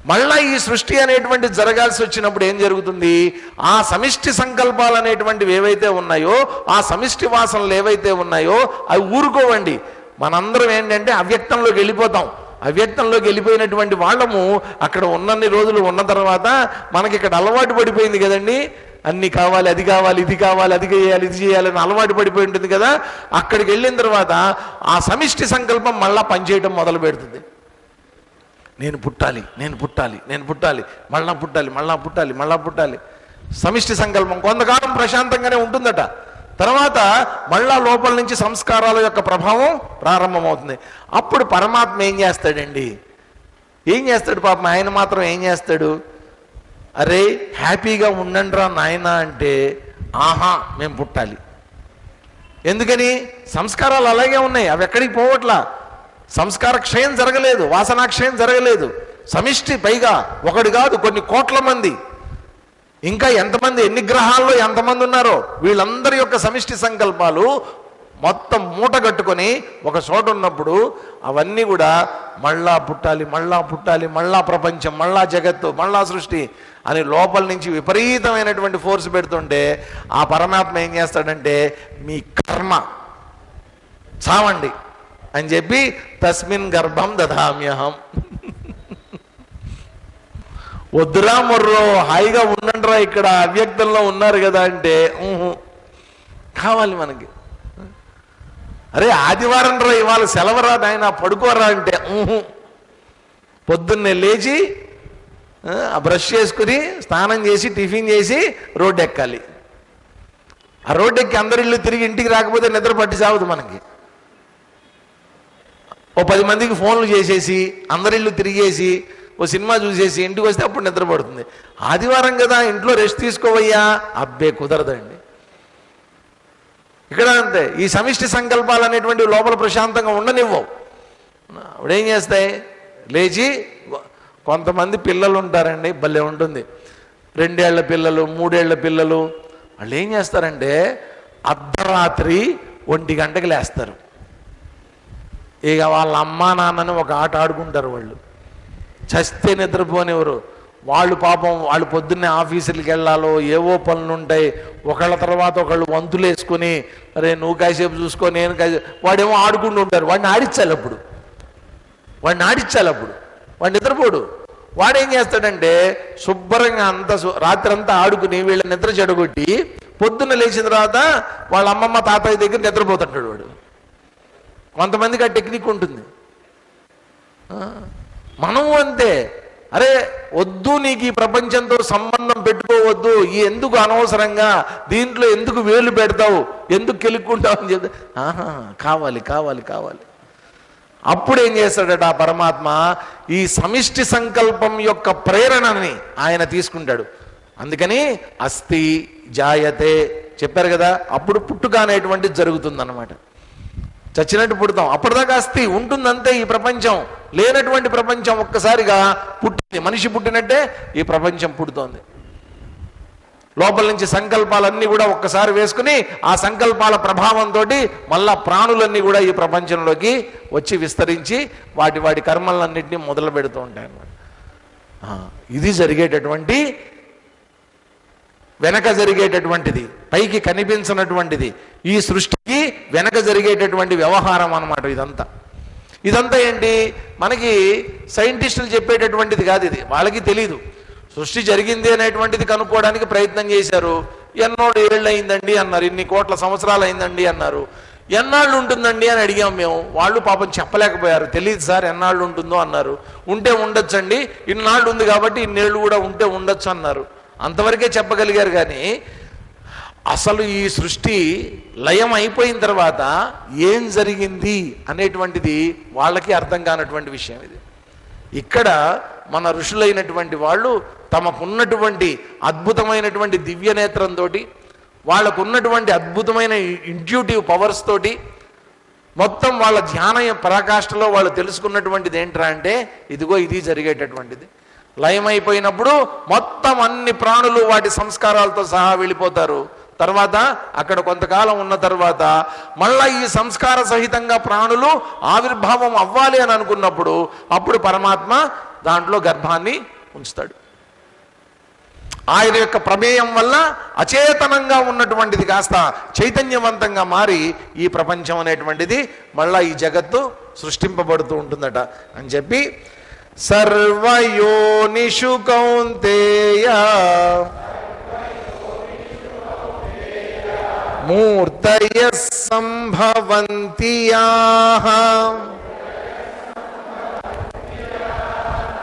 మళ్ళా ఈ సృష్టి అనేటువంటి జరగాల్సి వచ్చినప్పుడు ఏం జరుగుతుంది? ఆ సమిష్టి సంకల్పాలు అనేటువంటివి ఏవైతే ఉన్నాయో, ఆ సమిష్టి వాసనలు ఏవైతే ఉన్నాయో అవి ఊరుకోవండి. మనందరం ఏంటంటే అవ్యక్తంలోకి వెళ్ళిపోతాం. అవ్యక్తంలోకి వెళ్ళిపోయినటువంటి వాళ్ళము అక్కడ ఉన్నన్ని రోజులు ఉన్న తర్వాత మనకి ఇక్కడ అలవాటు పడిపోయింది కదండి. అన్ని కావాలి, అది కావాలి, ఇది కావాలి, అది చేయాలి, ఇది చేయాలని అలవాటు పడిపోయి ఉంటుంది కదా. అక్కడికి వెళ్ళిన తర్వాత ఆ సమిష్టి సంకల్పం మళ్ళా పనిచేయడం మొదలు పెడుతుంది. నేను పుట్టాలి, నేను పుట్టాలి, నేను పుట్టాలి, మళ్ళా పుట్టాలి, మళ్ళా పుట్టాలి, మళ్ళా పుట్టాలి. సమిష్టి సంకల్పం కొంతకాలం ప్రశాంతంగానే ఉంటుందట. తర్వాత మళ్ళా లోపల నుంచి సంస్కారాల యొక్క ప్రభావం ప్రారంభమవుతుంది. అప్పుడు పరమాత్మ ఏం చేస్తాడండి? ఏం చేస్తాడు పాపం? ఆయన మాత్రం ఏం చేస్తాడు? అరే హ్యాపీగా ఉండండిరా నాయన అంటే, ఆహా మేము పుట్టాలి. ఎందుకని? సంస్కారాలు అలాగే ఉన్నాయి, అవి ఎక్కడికి పోవట్లా. సంస్కార క్షయం జరగలేదు, వాసనాక్షయం జరగలేదు. సమిష్టి, పైగా ఒకటి కాదు కొన్ని కోట్ల మంది, ఇంకా ఎంతమంది, ఎన్ని గ్రహాల్లో ఎంతమంది ఉన్నారో వీళ్ళందరి యొక్క సమిష్టి సంకల్పాలు మొత్తం మూట కట్టుకొని ఒక చోట ఉన్నప్పుడు అవన్నీ కూడా మళ్ళా పుట్టాలి, మళ్ళా పుట్టాలి, మళ్ళా ప్రపంచం, మళ్ళా జగత్తు, మళ్ళా సృష్టి అని లోపల నుంచి విపరీతమైనటువంటి ఫోర్స్ పెడుతుంటే ఆ పరమాత్మ ఏం చేస్తాడంటే, మీ కర్మ చావండి అని చెప్పి తస్మిన్ గర్భం దధామ్యహం. వద్దురా మొర్రో, హాయిగా ఉండండిరా, ఇక్కడ అవ్యక్తంలో ఉన్నారు కదా అంటే కావాలి మనకి. అరే ఆదివారం రా, ఇవాళ సెలవురా నాయన, పడుకోరా అంటే పొద్దున్నే లేచి బ్రష్ చేసుకుని స్నానం చేసి టిఫిన్ చేసి రోడ్డు ఎక్కాలి. ఆ రోడ్డు ఎక్కి అందరిల్లు తిరిగి ఇంటికి రాకపోతే నిద్ర పట్టి సాగుదు మనకి. ఓ 10 మందికి ఫోన్లు చేసేసి అందరిల్లు తిరిగేసి ఓ సినిమా చూసేసి ఇంటికి వస్తే అప్పుడు నిద్రపడుతుంది. ఆదివారం కదా ఇంట్లో రెస్ట్ తీసుకోవయ్యా, అబ్బే కుదరదండి. ఇక్కడ అంతే, ఈ సమిష్టి సంకల్పాలు అనేటువంటి లోపల ప్రశాంతంగా ఉండనివ్వవు. అప్పుడేం చేస్తాయి? లేచి కొంతమంది పిల్లలు ఉంటారండి, భలే ఉంటుంది. 2 ఏళ్ల పిల్లలు, 3 ఏళ్ల పిల్లలు, వాళ్ళు ఏం చేస్తారంటే అర్ధరాత్రి 1 గంటకి లేస్తారు. ఇక వాళ్ళ అమ్మా నాన్నని ఒక ఆట ఆడుకుంటారు. వాళ్ళు చస్తే నిద్రపోనివ్వరు. వాళ్ళు పాపం వాళ్ళు పొద్దున్నే ఆఫీసులకి వెళ్ళాలో ఏవో పనులు ఉంటాయి. ఒకళ్ళ తర్వాత ఒకళ్ళు వంతులు వేసుకొని, అరే నువ్వు కాసేపు చూసుకో, నేను కాసేపు, వాడేమో ఆడుకుంటూ ఉంటారు. వాడిని ఆడించాలి అప్పుడు, వాడు నిద్రపోడు. వాడేం చేస్తాడంటే శుభ్రంగా రాత్రి అంతా ఆడుకుని వీళ్ళ నిద్ర చెడగొట్టి పొద్దున్న లేచిన తర్వాత వాళ్ళ అమ్మమ్మ తాతయ్య దగ్గర నిద్రపోతుంటాడు వాడు. కొంతమందికి ఆ టెక్నిక్ ఉంటుంది. మనము అంతే. అరే వద్దు, నీకు ఈ ప్రపంచంతో సంబంధం పెట్టుకోవద్దు, ఈ ఎందుకు అనవసరంగా దీంట్లో ఎందుకు వేలు పెడతావు, ఎందుకు కెలుక్కుంటావు అని చెప్తే కావాలి కావాలి కావాలి. అప్పుడు ఏం చేస్తాడట ఆ పరమాత్మ? ఈ సమిష్టి సంకల్పం యొక్క ప్రేరణని ఆయన తీసుకుంటాడు. అందుకని అస్థి జాయతే చెప్పారు కదా, అప్పుడు పుట్టుక అనేటువంటిది జరుగుతుందన్నమాట. చచ్చినట్టు పుడతాం, అప్పటిదాకా అస్థి ఉంటుందంతే. ఈ ప్రపంచం లేనటువంటి ప్రపంచం ఒక్కసారిగా పుట్టింది. మనిషి పుట్టినట్టే ఈ ప్రపంచం పుడుతోంది. లోపల నుంచి సంకల్పాలన్నీ కూడా ఒక్కసారి వేసుకుని ఆ సంకల్పాల ప్రభావంతో మళ్ళా ప్రాణులన్నీ కూడా ఈ ప్రపంచంలోకి వచ్చి విస్తరించి వాటి వాటి కర్మలన్నింటినీ మొదలు పెడుతూ ఉంటాయి అన్నమాట. ఇది జరిగేటటువంటి వెనక జరిగేటటువంటిది, పైకి కనిపించినటువంటిది, ఈ సృష్టికి వెనక జరిగేటటువంటి వ్యవహారం అన్నమాట. ఇదంతా ఏంటి? మనకి సైంటిస్టులు చెప్పేటటువంటిది కాదు ఇది, వాళ్ళకి తెలీదు. సృష్టి జరిగింది అనేటువంటిది కనుక్కోవడానికి ప్రయత్నం చేశారు. ఎన్నోడు ఏళ్ళు అయిందండి అన్నారు, ఇన్ని కోట్ల సంవత్సరాలు అయిందండి అన్నారు. ఎన్నాళ్ళు ఉంటుందండి అని అడిగాం మేము. వాళ్ళు పాపం చెప్పలేకపోయారు, తెలియదు సార్ ఎన్నాళ్ళు ఉంటుందో అన్నారు. ఉంటే ఉండొచ్చండి, ఇన్నాళ్ళు ఉంది కాబట్టి ఇన్నేళ్ళు కూడా ఉంటే ఉండొచ్చు అన్నారు. అంతవరకే చెప్పగలిగారు. కానీ అసలు ఈ సృష్టి లయం అయిపోయిన తర్వాత ఏం జరిగింది అనేటువంటిది వాళ్ళకి అర్థం కానటువంటి విషయం ఇది. ఇక్కడ మన ఋషులైనటువంటి వాళ్ళు తమకున్నటువంటి అద్భుతమైనటువంటి దివ్య నేత్రంతో, వాళ్ళకు ఉన్నటువంటి అద్భుతమైన ఇంట్యూటివ్ పవర్స్ తోటి మొత్తం వాళ్ళ ధ్యాన పరాకాష్ఠలో వాళ్ళు తెలుసుకున్నటువంటిది ఏంట్రా అంటే, ఇదిగో ఇది జరిగేటటువంటిది. లయమైపోయినప్పుడు మొత్తం అన్ని ప్రాణులు వాటి సంస్కారాలతో సహా వెళ్ళిపోతారు. తర్వాత అక్కడ కొంతకాలం ఉన్న తర్వాత మళ్ళా ఈ సంస్కార సహితంగా ప్రాణులు ఆవిర్భావం అవ్వాలి అని అనుకున్నప్పుడు అప్పుడు పరమాత్మ దాంట్లో గర్భాన్ని ఉంచుతాడు. ఆయన యొక్క ప్రమేయం వల్ల అచేతనంగా ఉన్నటువంటిది కాస్త చైతన్యవంతంగా మారి ఈ ప్రపంచం అనేటువంటిది మళ్ళా ఈ జగత్తు సృష్టింపబడుతూ ఉంటుందట అని చెప్పి సర్వయోనిషు కౌంతేయ మూర్తయ సంభవంతి యాః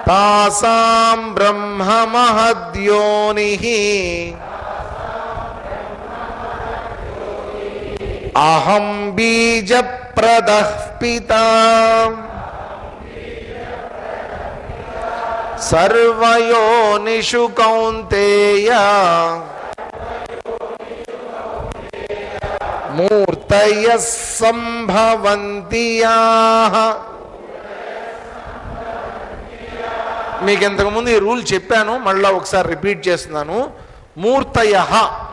తాసాం బ్రహ్మ మహద్యోనిః అహం బీజప్రదః పితా సర్వయోనిషు కౌంతేయ మూర్తయః సంభవంతి యాః. మీకు ఇంతకుముందు ఈ రూల్ చెప్పాను, మళ్ళా ఒకసారి రిపీట్ చేస్తున్నాను. మూర్తయ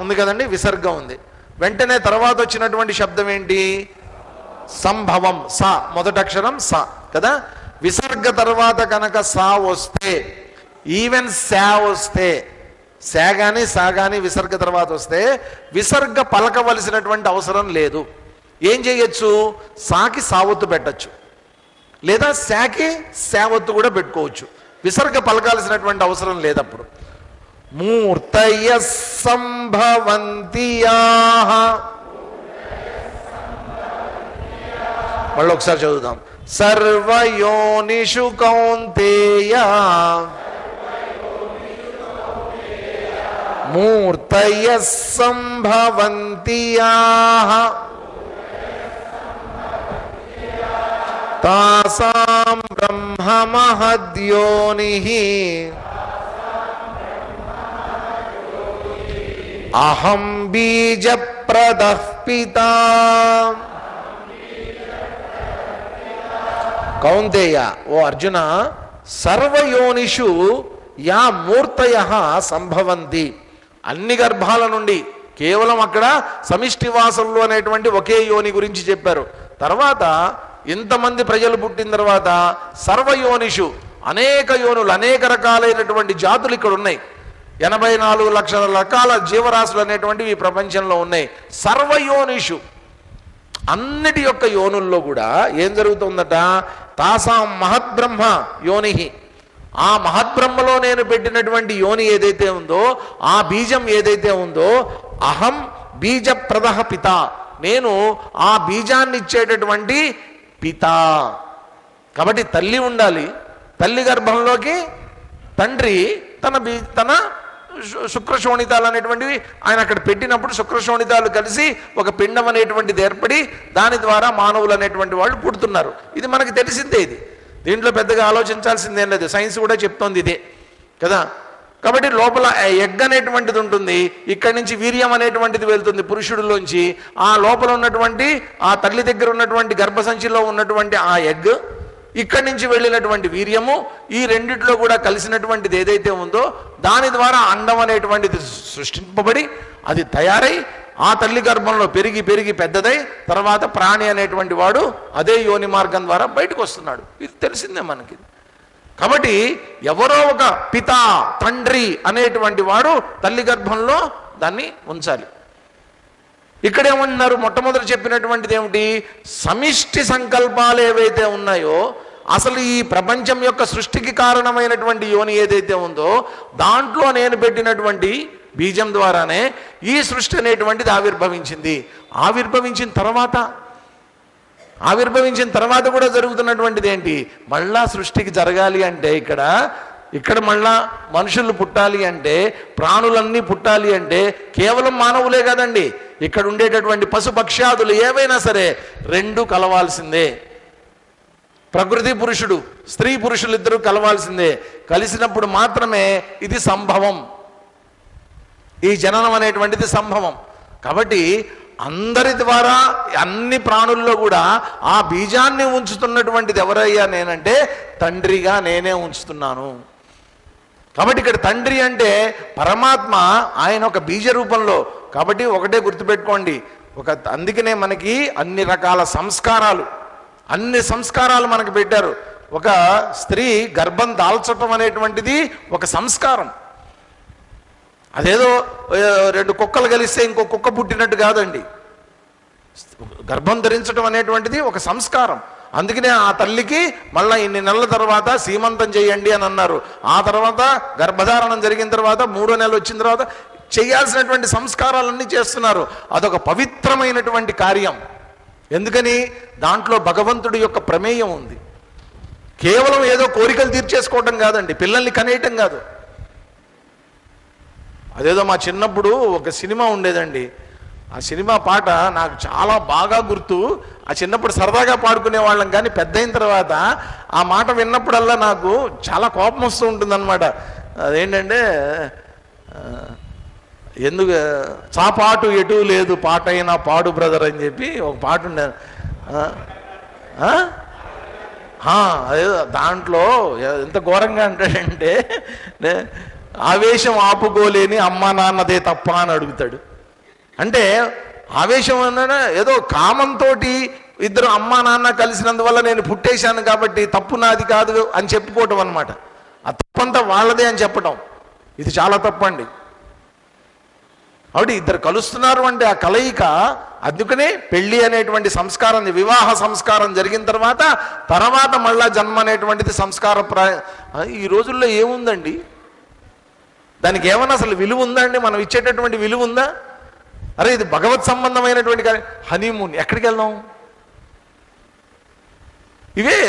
ఉంది కదండి, విసర్గం ఉంది, వెంటనే తర్వాత వచ్చినటువంటి శబ్దం ఏంటి? సంభవం. సా మొదటి అక్షరం సా కదా. విసర్గ తర్వాత కనుక సా వస్తే, ఈవెన్ శా వస్తే, శా గాని సా గాని విసర్గ తర్వాత వస్తే విసర్గ పలకవలసినటువంటి అవసరం లేదు. ఏం చేయొచ్చు? సాకి సావత్తు పెట్టచ్చు, లేదా శాకి శావత్తు కూడా పెట్టుకోవచ్చు. విసర్గ పలకాల్సినటువంటి అవసరం లేదప్పుడు. మూర్తయ సంభవంతి యాః. మళ్ళీ ఒకసారి చదువుదాం. సర్వయోనిషు కౌంతేయ మూర్తయ సంభవంతి యాః తాసాం బ్రహ్మ మహద్యోనిః అహం బీజప్రదః పితా. కౌంతేయ, ఓ అర్జున, సర్వయోనిషు యా మూర్తయః సంభవంతి. అన్ని గర్భాల నుండి, కేవలం అక్కడ సమిష్టివాసంలో అనేటువంటి ఒకే యోని గురించి చెప్పారు. తర్వాత ఇంతమంది ప్రజలు పుట్టిన తర్వాత సర్వయోనిషు, అనేక యోనులు, అనేక రకాలైనటువంటి జాతులు ఇక్కడ ఉన్నాయి. 84 లక్షల రకాల జీవరాశులు అనేటువంటివి ఈ ప్రపంచంలో ఉన్నాయి. సర్వయోనిషు, అన్నిటి యొక్క యోనుల్లో కూడా ఏం జరుగుతుందట? తాసాం మహద్బ్రహ్మ యోని. ఆ మహద్బ్రహ్మలో నేను పెట్టినటువంటి యోని ఏదైతే ఉందో, ఆ బీజం ఏదైతే ఉందో, అహం బీజప్రదః పిత, నేను ఆ బీజాన్ని ఇచ్చేటటువంటి పిత. కాబట్టి తల్లి ఉండాలి, తల్లి గర్భంలోకి తండ్రి తన శుక్రశోణితాలు అనేటువంటివి ఆయన అక్కడ పెట్టినప్పుడు శుక్రశోణితాలు కలిసి ఒక పిండం అనేటువంటిది ఏర్పడి దాని ద్వారా మానవులు అనేటువంటి వాళ్ళు పుడుతున్నారు. ఇది మనకి తెలిసిందే. ఇది దీంట్లో పెద్దగా ఆలోచించాల్సిందేం లేదు, సైన్స్ కూడా చెప్తోంది ఇదే కదా. కాబట్టి లోపల ఎగ్ అనేటువంటిది ఉంటుంది, ఇక్కడి నుంచి వీర్యం అనేటువంటిది వెళ్తుంది పురుషుడిలోంచి. ఆ లోపల ఉన్నటువంటి ఆ తల్లి దగ్గర ఉన్నటువంటి గర్భసంచిలో ఉన్నటువంటి ఆ ఎగ్, ఇక్కడి నుంచి వెళ్ళినటువంటి వీర్యము, ఈ రెండిట్లో కూడా కలిసినటువంటిది ఏదైతే ఉందో దాని ద్వారా అండం అనేటువంటిది సృష్టింపబడి అది తయారై ఆ తల్లి గర్భంలో పెరిగి పెరిగి పెద్దదై తర్వాత ప్రాణి అనేటువంటి వాడు అదే యోని మార్గం ద్వారా బయటకు వస్తున్నాడు. ఇది తెలిసిందే మనకి. కాబట్టి ఎవరో ఒక పిత, తండ్రి అనేటువంటి వాడు తల్లి గర్భంలో దాన్ని ఉంచాలి. ఇక్కడేమన్నారు? మొట్టమొదటి చెప్పినటువంటిది ఏమిటి? సమిష్టి సంకల్పాలు ఏవైతే ఉన్నాయో, అసలు ఈ ప్రపంచం యొక్క సృష్టికి కారణమైనటువంటి యోని ఏదైతే ఉందో దాంట్లో నేను పెట్టినటువంటి బీజం ద్వారానే ఈ సృష్టి అనేటువంటిది ఆవిర్భవించింది. ఆవిర్భవించిన తర్వాత కూడా జరుగుతున్నటువంటిది ఏంటి? మళ్ళా సృష్టికి జరగాలి అంటే ఇక్కడ మళ్ళా మనుషులు పుట్టాలి అంటే, ప్రాణులన్నీ పుట్టాలి అంటే కేవలం మానవులే కదండి, ఇక్కడ ఉండేటటువంటి పశుపక్ష్యాదులు ఏవైనా సరే రెండు కలవాల్సిందే. ప్రకృతి పురుషుడు, స్త్రీ పురుషులు ఇద్దరు కలవాల్సిందే. కలిసినప్పుడు మాత్రమే ఇది సంభవం, ఈ జననం అనేటువంటిది సంభవం. కాబట్టి అందరి ద్వారా అన్ని ప్రాణుల్లో కూడా ఆ బీజాన్ని ఉంచుతున్నటువంటిది ఎవరయ్యా నేనంటే తండ్రిగా నేనే ఉంచుతున్నాను. కాబట్టి ఇక్కడ తండ్రి అంటే పరమాత్మ, ఆయన ఒక బీజ రూపంలో. కాబట్టి ఒకటే గుర్తుపెట్టుకోండి, అందుకనే మనకి అన్ని రకాల సంస్కారాలు మనకు పెట్టారు. ఒక స్త్రీ గర్భం దాల్చటం అనేటువంటిది ఒక సంస్కారం. అదేదో 2 కుక్కలు కలిస్తే ఇంకో కుక్క పుట్టినట్టు కాదండి. గర్భం ధరించడం అనేటువంటిది ఒక సంస్కారం. అందుకనే ఆ తల్లికి మళ్ళీ ఇన్ని నెలల తర్వాత సీమంతం చేయండి అని అన్నారు. ఆ తర్వాత గర్భధారణం జరిగిన తర్వాత 3వ నెల వచ్చిన తర్వాత చేయాల్సినటువంటి సంస్కారాలన్నీ చేస్తున్నారు. అదొక పవిత్రమైనటువంటి కార్యం. ఎందుకని? దాంట్లో భగవంతుడి యొక్క ప్రమేయం ఉంది. కేవలం ఏదో కోరికలు తీర్చేసుకోవటం కాదండి, పిల్లల్ని కనేయటం కాదు. అదేదో మా చిన్నప్పుడు ఒక సినిమా ఉండేదండి, ఆ సినిమా పాట నాకు చాలా బాగా గుర్తు. ఆ చిన్నప్పుడు సరదాగా పాడుకునే వాళ్ళం, కానీ పెద్ద అయిన తర్వాత ఆ మాట విన్నప్పుడల్లా నాకు చాలా కోపం వస్తూ ఉంటుందన్నమాట. అదేంటంటే, ఎందుకు చాపాటు ఎటు లేదు పాటైనా పాడు బ్రదర్ అని చెప్పి ఒక పాట ఉండేది. అదే దాంట్లో ఎంత ఘోరంగా అంటాడంటే, ఆవేశం ఆపుకోలేని అమ్మా నాన్నదే తప్ప అని అడుగుతాడు. అంటే ఆవేశం అన్న ఏదో కామంతో ఇద్దరు అమ్మా నాన్న కలిసినందువల్ల నేను పుట్టేశాను కాబట్టి తప్పు నాది కాదు అని చెప్పుకోవటం అనమాట. ఆ తప్పంతా వాళ్ళదే అని చెప్పటం ఇది చాలా తప్పండి. కాబట్టి ఇద్దరు కలుస్తున్నారు అంటే ఆ కలయిక. అందుకనే పెళ్లి అనేటువంటి సంస్కారం, వివాహ సంస్కారం జరిగిన తర్వాత మళ్ళా జన్మ అనేటువంటిది సంస్కారప్రాయ. ఈ రోజుల్లో ఏముందండి దానికి? ఏమన్నా అసలు విలువ ఉందా అండి? మనం ఇచ్చేటటువంటి విలువ ఉందా? అరే ఇది భగవత్ సంబంధమైనటువంటి హనీమూన్, ఎక్కడికి వెళ్దాం?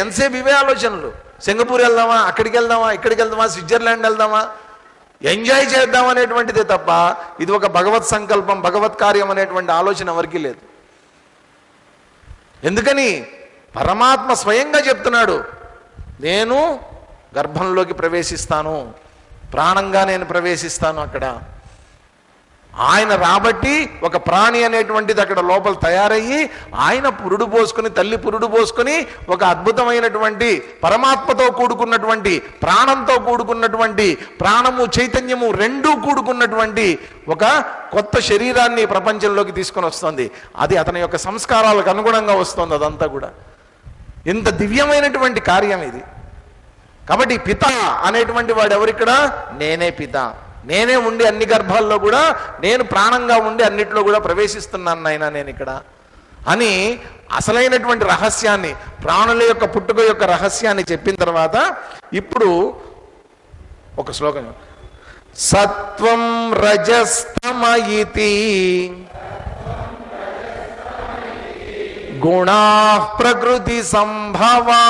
ఎంతసేపు ఇవే ఆలోచనలు. సింగపూర్ వెళ్దామా, అక్కడికి వెళ్దామా, ఇక్కడికి వెళ్దామా, స్విట్జర్లాండ్ వెళ్దామా, ఎంజాయ్ చేద్దాం అనేటువంటిదే తప్ప ఇది ఒక భగవత్ సంకల్పం, భగవత్ కార్యం అనేటువంటి ఆలోచన ఎవరికీ లేదు. ఎందుకని? పరమాత్మ స్వయంగా చెప్తున్నాడు, నేను గర్భంలోకి ప్రవేశిస్తాను, ప్రాణంగా నేను ప్రవేశిస్తాను. అక్కడ ఆయన రాబట్టి ఒక ప్రాణి అనేటువంటిది అక్కడ లోపల తయారయ్యి ఆయన పురుడు పోసుకుని, తల్లి పురుడు పోసుకుని ఒక అద్భుతమైనటువంటి పరమాత్మతో కూడుకున్నటువంటి, ప్రాణంతో కూడుకున్నటువంటి, ప్రాణము చైతన్యము రెండూ కూడుకున్నటువంటి ఒక కొత్త శరీరాన్ని ప్రపంచంలోకి తీసుకొని వస్తుంది. అది అతని యొక్క సంస్కారాలకు అనుగుణంగా వస్తుంది. అదంతా కూడా ఇంత దివ్యమైనటువంటి కార్యం ఇది. కాబట్టి పిత అనేటువంటి వాడు ఎవరిక్కడ? నేనే పిత, నేనే ఉండి అన్ని గర్భాల్లో కూడా నేను ప్రాణంగా ఉండి అన్నిట్లో కూడా ప్రవేశిస్తున్నాను నాయన నేను ఇక్కడ అని అసలైనటువంటి రహస్యాన్ని, ప్రాణుల యొక్క పుట్టుక యొక్క రహస్యాన్ని చెప్పిన తర్వాత ఇప్పుడు ఒక శ్లోకం, సత్వం రజస్తమయితి గుణా ప్రకృతి సంభవా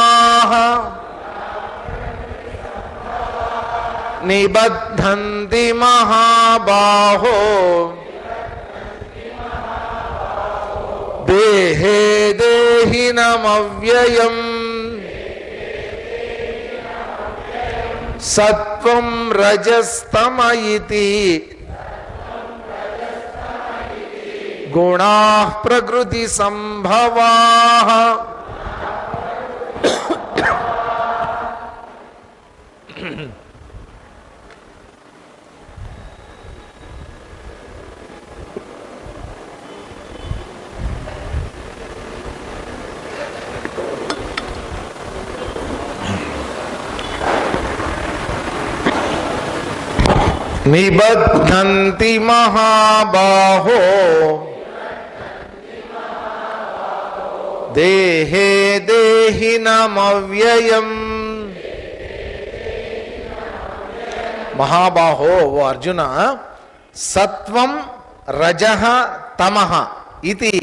నిబద్ధంతి మహాబాహో దేహే దేహినమవ్యయం సత్వం రజస్తమయితి గుణా ప్రకృతి సంభవా. నిబద్ధంతి మహాబాహో దేహే దేహినమవ్యయం. మహాబాహో, ఓ అర్జున, సత్వం రజః తమః ఇది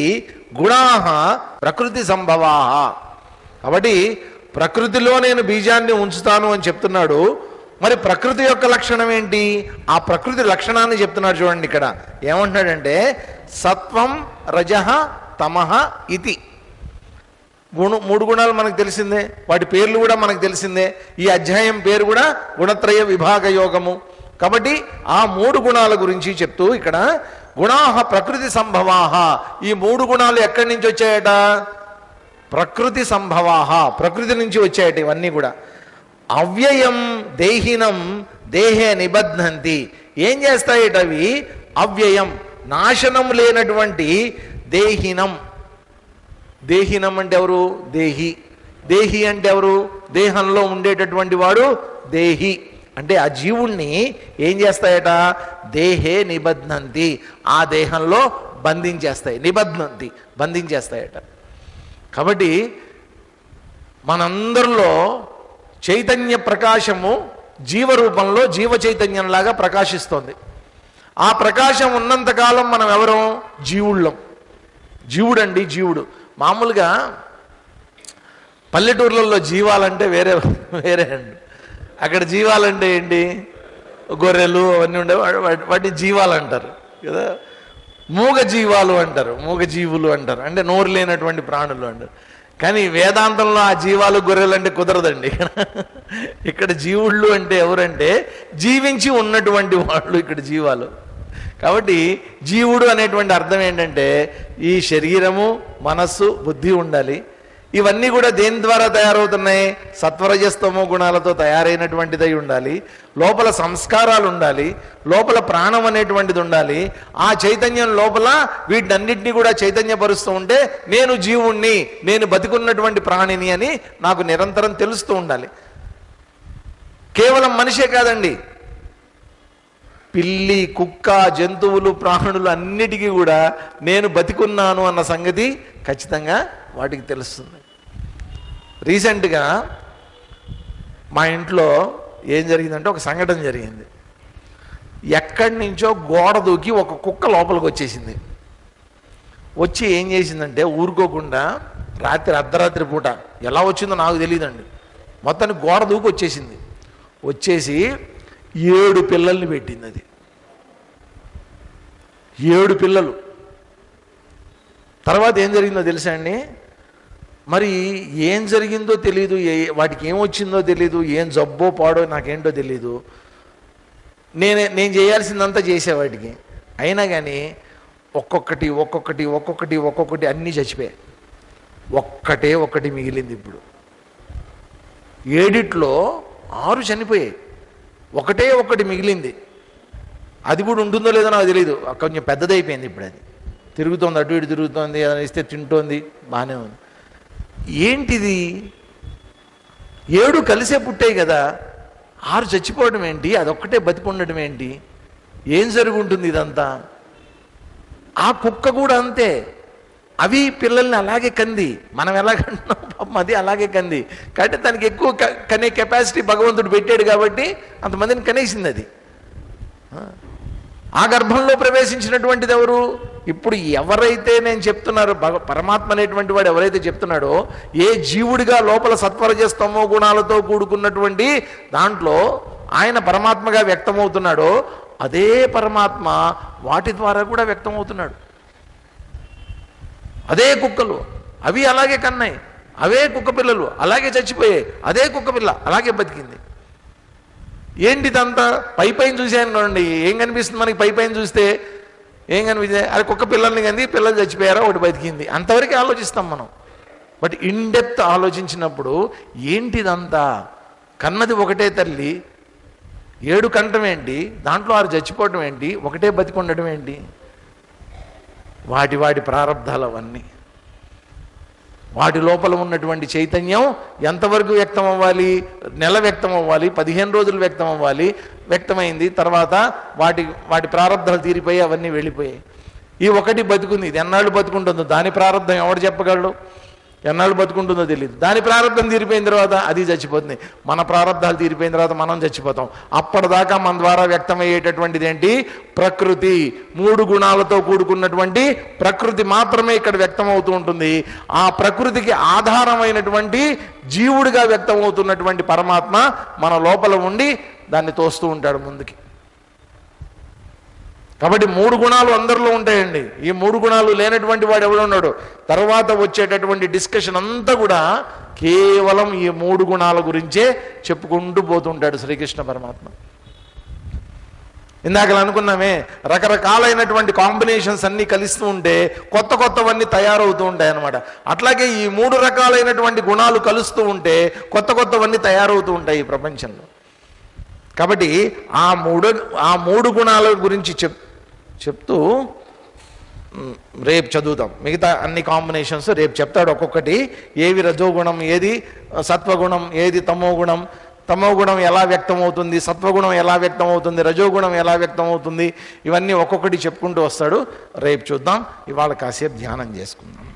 గుణాః ప్రకృతి సంభవాః. కాబట్టి ప్రకృతిలో నేను బీజాన్ని ఉంచుతాను అని చెప్తున్నాడు. మరి ప్రకృతి యొక్క లక్షణం ఏంటి? ఆ ప్రకృతి లక్షణాన్ని చెప్తున్నాడు. చూడండి ఇక్కడ ఏమంటున్నాడంటే, సత్వం రజః తమః ఇతి. 3 గుణాలు మనకు తెలిసిందే, వాటి పేర్లు కూడా మనకు తెలిసిందే. ఈ అధ్యాయం పేరు కూడా గుణత్రయ విభాగ యోగము. కాబట్టి ఆ 3 గుణాల గురించి చెప్తూ ఇక్కడ గుణాః ప్రకృతి సంభవాః. ఈ 3 గుణాలు ఎక్కడి నుంచి వచ్చాయట? ప్రకృతి సంభవాః, ప్రకృతి నుంచి వచ్చాయట ఇవన్నీ కూడా. అవ్యయం దేహినం దేహే నిబధ్నంతి. ఏం చేస్తాయట అవి? అవ్యయం, నాశనం లేనటువంటి దేహినం. దేహినం అంటే ఎవరు? దేహి. దేహి అంటే ఎవరు? దేహంలో ఉండేటటువంటి వాడు దేహి. అంటే ఆ జీవుణ్ణి ఏం చేస్తాయట? దేహే నిబధ్నంతి, ఆ దేహంలో బంధించేస్తాయి. నిబధ్నంతి, బంధించేస్తాయట. కాబట్టి మనందరిలో చైతన్య ప్రకాశము జీవరూపంలో జీవ చైతన్యంలాగా ప్రకాశిస్తోంది. ఆ ప్రకాశం ఉన్నంతకాలం మనం ఎవరం? జీవుళ్ళం. జీవుడండి, జీవుడు. మామూలుగా పల్లెటూర్లలో జీవాలంటే వేరే వేరే అండి. అక్కడ జీవాలంటే ఏంటి? గొర్రెలు అవన్నీ ఉండే వాటిని జీవాలు అంటారు కదా. మూగ జీవాలు అంటారు, మూగ జీవులు అంటారు, అంటే నోరు లేనటువంటి ప్రాణులు అంటారు. కానీ వేదాంతంలో ఆ జీవాలు గొర్రెలు అంటే కుదరదండి. ఇక్కడ జీవుళ్ళు అంటే ఎవరంటే జీవించి ఉన్నటువంటి వాళ్ళు ఇక్కడ జీవాలు. కాబట్టి జీవుడు అనేటువంటి అర్థం ఏంటంటే ఈ శరీరము, మనస్సు, బుద్ధి ఉండాలి. ఇవన్నీ కూడా దేని ద్వారా తయారవుతున్నాయి? సత్వరజస్తమో గుణాలతో తయారైనటువంటిదై ఉండాలి. లోపల సంస్కారాలు ఉండాలి, లోపల ప్రాణం అనేటువంటిది ఉండాలి. ఆ చైతన్యం లోపల వీటన్నిటినీ కూడా చైతన్యపరుస్తూ ఉంటే నేను జీవుణ్ణి, నేను బతికున్నటువంటి ప్రాణిని అని నాకు నిరంతరం తెలుస్తూ ఉండాలి. కేవలం మనిషే కాదండి, పిల్లి, కుక్క, జంతువులు, ప్రాణులు అన్నిటికీ కూడా నేను బతికున్నాను అన్న సంగతి ఖచ్చితంగా వాటికి తెలుస్తుంది. రీసెంట్గా మా ఇంట్లో ఏం జరిగిందంటే ఒక సంఘటన జరిగింది. ఎక్కడి నుంచో గోడ దూకి ఒక కుక్క లోపలికి వచ్చేసింది. వచ్చి ఏం చేసిందంటే ఊరుకోకుండా రాత్రి అర్ధరాత్రి పూట ఎలా వచ్చిందో నాకు తెలియదండి, మొత్తానికి గోడ దూకి వచ్చేసింది. వచ్చేసి 7 పిల్లల్ని పెట్టింది. అది 7 పిల్లలు. తర్వాత ఏం జరిగిందో తెలుసా అండి? మరి ఏం జరిగిందో తెలీదు, వాటికి ఏమొచ్చిందో తెలీదు, ఏం జబ్బో పాడో నాకేంటో తెలీదు. నేను చేయాల్సిందంతా చేసే వాటికి. అయినా కానీ ఒక్కొక్కటి ఒక్కొక్కటి ఒక్కొక్కటి ఒక్కొక్కటి అన్నీ చచ్చిపోయాయి. ఒక్కటే ఒక్కటి మిగిలింది. ఇప్పుడు 7లో 6 చనిపోయాయి, ఒకటే ఒక్కటి మిగిలింది. అది కూడా ఉంటుందో లేదో నాకు తెలియదు, కొంచెం పెద్దదైపోయింది. ఇప్పుడు అది తిరుగుతోంది, అటు ఇటు తిరుగుతోంది, అది ఇస్తే తింటోంది, బాగానే ఉంది. ఏంటిది? 7 కలిసే పుట్టాయి కదా, 6 చచ్చిపోవడం ఏంటి? అదొక్కటే బతికి ఉండడం ఏంటి? ఏం జరుగుంటుంది ఇదంతా? ఆ కుక్క కూడా అంతే, అవి పిల్లల్ని అలాగే కంది. మనం ఎలా కంటున్నాం పాపం, అది అలాగే కంది. కాబట్టి దానికి ఎక్కువ కనే కెపాసిటీ భగవంతుడు పెట్టాడు కాబట్టి అంతమందిని కనేసింది అది. ఆ గర్భంలో ప్రవేశించినటువంటిది ఎవరు? ఇప్పుడు ఎవరైతే నేను చెప్తున్నారో పరమాత్మ అనేటువంటి వాడు ఎవరైతే చెప్తున్నాడో, ఏ జీవుడిగా లోపల సత్వరజస్తమో గుణాలతో కూడుకున్నటువంటి దాంట్లో ఆయన పరమాత్మగా వ్యక్తమవుతున్నాడో, అదే పరమాత్మ వాటి ద్వారా కూడా వ్యక్తమవుతున్నాడు. అదే కుక్కలు అవి అలాగే కన్నాయి, అవే కుక్క పిల్లలు అలాగే చచ్చిపోయాయి, అదే కుక్క పిల్ల అలాగే బతికింది. ఏంటిదంతా? పైన చూసానుకోండి, ఏం కనిపిస్తుంది మనకి? పైన చూస్తే ఏం కనిపిస్తుంది? అది కుక్క పిల్లల్ని కంది, పిల్లలు చచ్చిపోయారా, ఒకటి బతికింది, అంతవరకు ఆలోచిస్తాం మనం. బట్ ఇన్ డెప్త్ ఆలోచించినప్పుడు ఏంటిదంతా? కన్నది ఒకటే తల్లి, 7 కంటం ఏంటి, దాంట్లో 6 చచ్చిపోవటం ఏంటి, ఒకటే బతికి ఉండడం ఏంటి? వాటి వాటి ప్రారంధాలు అవన్నీ. వాటి లోపల ఉన్నటువంటి చైతన్యం ఎంతవరకు వ్యక్తం అవ్వాలి? నెల వ్యక్తం అవ్వాలి, 15 రోజులు వ్యక్తం అవ్వాలి. వ్యక్తమైంది తర్వాత వాటి ప్రారంధాలు తీరిపోయి అవన్నీ వెళ్ళిపోయాయి. ఈ ఒకటి బతుకుంది, ఇది ఎన్నాళ్ళు బతుకుంటుందో దాని ప్రారంధం ఎవడు చెప్పగలడు? ఎన్నాళ్ళు బతుకుంటుందో తెలియదు. దాని ప్రారంధం తీరిపోయిన తర్వాత అది చచ్చిపోతుంది. మన ప్రారంధాలు తీరిపోయిన తర్వాత మనం చచ్చిపోతాం. అప్పటిదాకా మన ద్వారా వ్యక్తమయ్యేటటువంటిది ఏంటి? ప్రకృతి. 3 గుణాలతో కూడుకున్నటువంటి ప్రకృతి మాత్రమే ఇక్కడ వ్యక్తమవుతూ ఉంటుంది. ఆ ప్రకృతికి ఆధారమైనటువంటి జీవుడిగా వ్యక్తమవుతున్నటువంటి పరమాత్మ మన లోపల ఉండి దాన్ని తోస్తూ ఉంటాడు ముందుకి. కాబట్టి 3 గుణాలు అందరిలో ఉంటాయండి. ఈ 3 గుణాలు లేనటువంటి వాడు ఎవడున్నాడు? తర్వాత వచ్చేటటువంటి డిస్కషన్ అంతా కూడా కేవలం ఈ 3 గుణాల గురించే చెప్పుకుంటూ పోతుంటాడు శ్రీకృష్ణ పరమాత్మ. ఇందాక అనుకున్నామే, రకరకాలైనటువంటి కాంబినేషన్స్ అన్నీ కలిస్తూ ఉంటే కొత్త కొత్తవన్నీ తయారవుతూ ఉంటాయి అన్నమాట. అట్లాగే ఈ 3 రకాలైనటువంటి గుణాలు కలుస్తూ ఉంటే కొత్త కొత్తవన్నీ తయారవుతూ ఉంటాయి ఈ ప్రపంచంలో. కాబట్టి ఆ మూడు గుణాల గురించి చెప్తూ రేపు చదువుతాం. మిగతా అన్ని కాంబినేషన్స్ రేపు చెప్తాడు ఒక్కొక్కటి. ఏవి రజోగుణం, ఏది సత్వగుణం, ఏది తమోగుణం, తమోగుణం ఎలా వ్యక్తమవుతుంది, సత్వగుణం ఎలా వ్యక్తమవుతుంది, రజోగుణం ఎలా వ్యక్తమవుతుంది, ఇవన్నీ ఒక్కొక్కటి చెప్పుకుంటూ వస్తాడు. రేపు చూద్దాం. ఇవాళ కాసేపు ధ్యానం చేసుకుందాం.